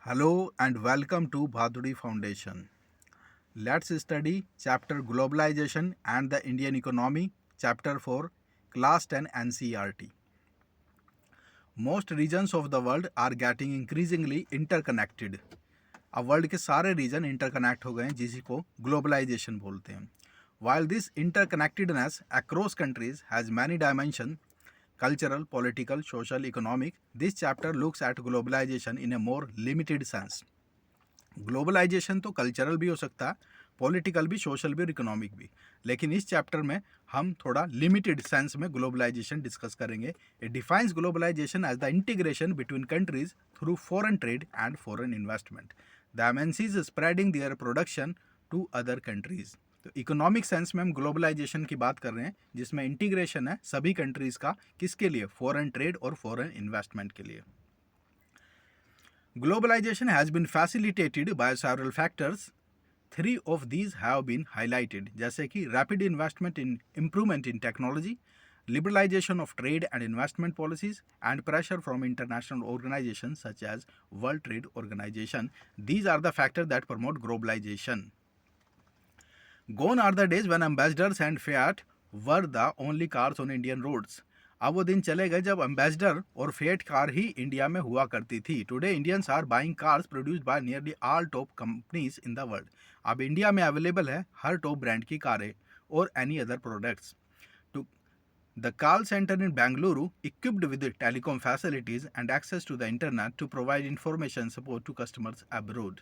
Hello and welcome to Bhaduri Foundation. Let's study chapter Globalization and the Indian Economy, chapter 4, Class 10 NCERT. Most regions of the world are getting increasingly interconnected. अब world के सारे reason interconnect हो गए हैं जिसी को globalisation बोलते हैं. While this interconnectedness across countries has many dimensions, cultural, political, social, economic, this chapter looks at globalization in a more limited sense. Globalization तो कल्चरल भी हो सकता है, पॉलिटिकल भी, सोशल भी और इकोनॉमिक भी, लेकिन इस चैप्टर में हम थोड़ा लिमिटेड सेंस में ग्लोबलाइजेशन डिस्कस करेंगे. It defines globalization as the integration between countries through foreign trade and foreign investment. The MNCs spreading their production to other countries. तो इकोनॉमिक सेंस में हम ग्लोबलाइजेशन की बात कर रहे हैं जिसमें इंटीग्रेशन है सभी कंट्रीज का, किसके लिए? फॉरेन ट्रेड और फॉरेन इन्वेस्टमेंट के लिए. Globalization has been facilitated by several factors. Three of these have been highlighted, जैसे कि rapid investment in improvement in technology, liberalization of trade and investment policies, and pressure from international organizations such as World Trade Organization. These are the factors that promote globalization. Gone are the days when ambassadors and Fiat were the only cars on Indian roads. अब वो दिन चले गए जब ambassador और fate car ही India में हुआ करती थी. Today Indians are buying cars produced by nearly all top companies in the world. अब इंडिया में अवेलेबल है हर टॉप ब्रांड की कारें और any other products. To the call centre in Bengaluru equipped with telecom facilities and access to the internet to provide information support to customers abroad.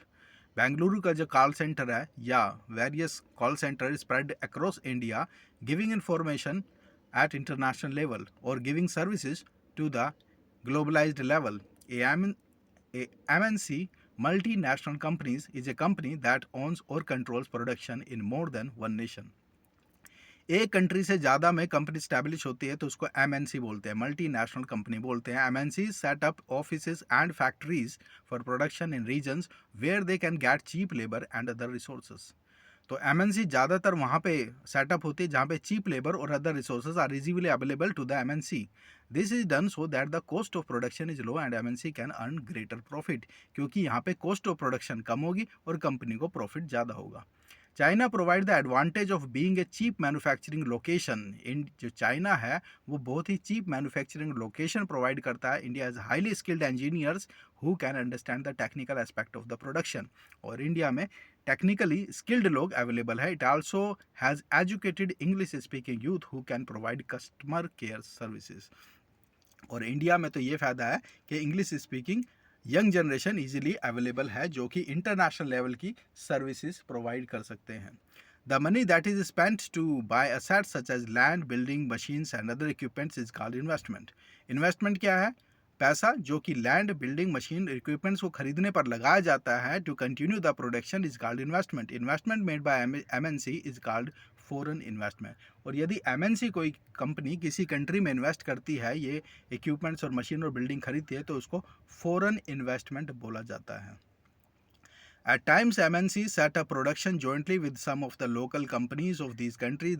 Bengaluru का जो call centre है या various call centre spread across India giving information at international level or giving services to the globalized level. A MNC multinational companies is a company that owns or controls production in more than one nation. एक country से ज़्यादा में company establish होती है तो उसको MNC बोलते हैं, मल्टी नेशनल कंपनी बोलते हैं. MNC set up offices and factories for production in regions where they can get cheap labour and other resources. तो एमएनसी ज़्यादातर वहाँ पे सेटअप होती है जहाँ पे चीप लेबर और other resources are easily available to the MNC. This is done so that the cost of production is low and MNC can earn greater profit. क्योंकि यहाँ पे कॉस्ट ऑफ प्रोडक्शन कम होगी और कंपनी को profit ज़्यादा होगा. China provide the advantage of being a cheap manufacturing location. जो China है वो बहुत ही चीप मैन्युफैक्चरिंग लोकेशन प्रोवाइड करता है. India is highly skilled engineers who can understand the technical aspect of the production. और इंडिया में टेक्निकली स्किल्ड लोग अवेलेबल है. It also has educated English speaking youth who can provide customer care services. और India में तो ये फ़ायदा है कि English speaking young generation easily available है जो कि इंटरनेशनल लेवल की सर्विसेज प्रोवाइड कर सकते हैं. The money that is spent to buy assets such as land, building, machines and other equipments is called investment. Investment क्या है? पैसा जो कि लैंड, बिल्डिंग, मशीन, इक्विपमेंट्स को खरीदने पर लगाया जाता है to continue the production is called investment. Investment made by MNC is called foreign investment. और यदि एमएनसी कोई कंपनी किसी कंट्री में इन्वेस्ट करती है, ये इक्विपमेंट्स और मशीन और बिल्डिंग खरीदती है, तो उसको फॉरेन इन्वेस्टमेंट बोला जाता है. At times, MNCs set up production jointly with some of the local companies of these countries.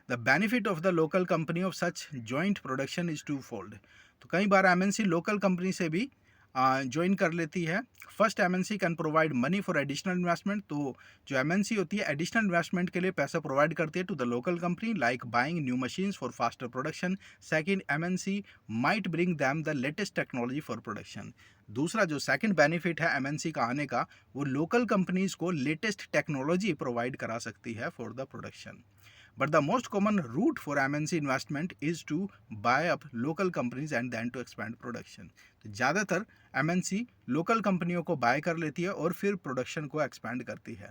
The benefit of the local company of such joint production is twofold. तो कई बार MNC local company से भी join कर लेती है. First MNC can provide money for additional investment. तो जो MNC होती है एडिशनल इन्वेस्टमेंट के लिए पैसा प्रोवाइड करती है to the local company like buying new machines for faster production. Second, MNC might bring them the latest technology for production. दूसरा जो सेकंड बेनिफिट है एमएनसी का आने का, वो लोकल कंपनीज को लेटेस्ट टेक्नोलॉजी प्रोवाइड करा सकती है for the production. But the most common route for MNC investment is to buy up local companies and then to expand production. तो ज़्यादातर MNC लोकल कंपनियों को बाय कर लेती है और फिर प्रोडक्शन को एक्सपैंड करती है.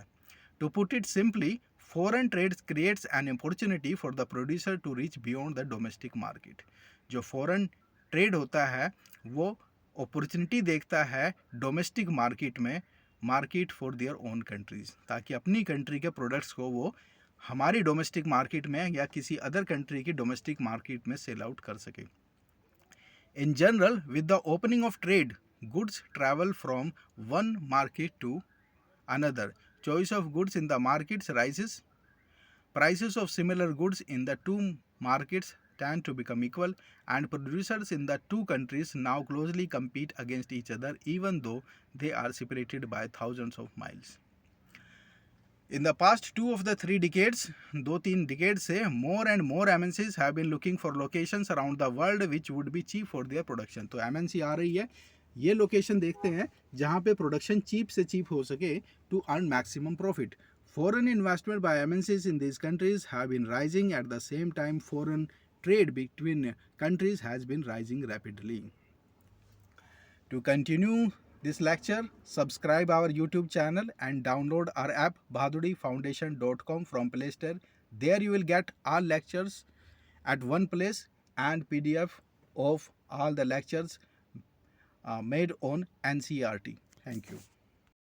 To put it simply, foreign trade creates an opportunity for the producer to reach beyond the domestic market. जो फॉरेन ट्रेड होता है वो अपॉर्चुनिटी देखता है डोमेस्टिक मार्केट में, market for their own countries, ताकि अपनी कंट्री के प्रोडक्ट्स को वो हमारी डोमेस्टिक मार्केट में या किसी अदर कंट्री की डोमेस्टिक मार्केट में सेल आउट कर सके. In general, with the opening of trade, goods travel from one market to another. Choice of goods in the markets rises. Prices of similar goods in the two markets tend to become equal, and producers in the two countries now closely compete against each other even though they are separated by thousands of miles. In the past 2 of the 3 decades, 2-3 decades से more and more MNCs have been looking for locations around the world which would be cheap for their production. तो MNC आ रही है, ये location देखते हैं जहाँ पे production cheap से चीप हो सके to earn maximum profit. Foreign investment by MNCs in these countries have been rising. At the same time, foreign trade between countries has been rising rapidly. To continue this lecture, subscribe our YouTube channel and download our app bahadurifoundation.com from Play Store. There you will get all lectures at one place and PDF of all the lectures made on NCERT. Thank you.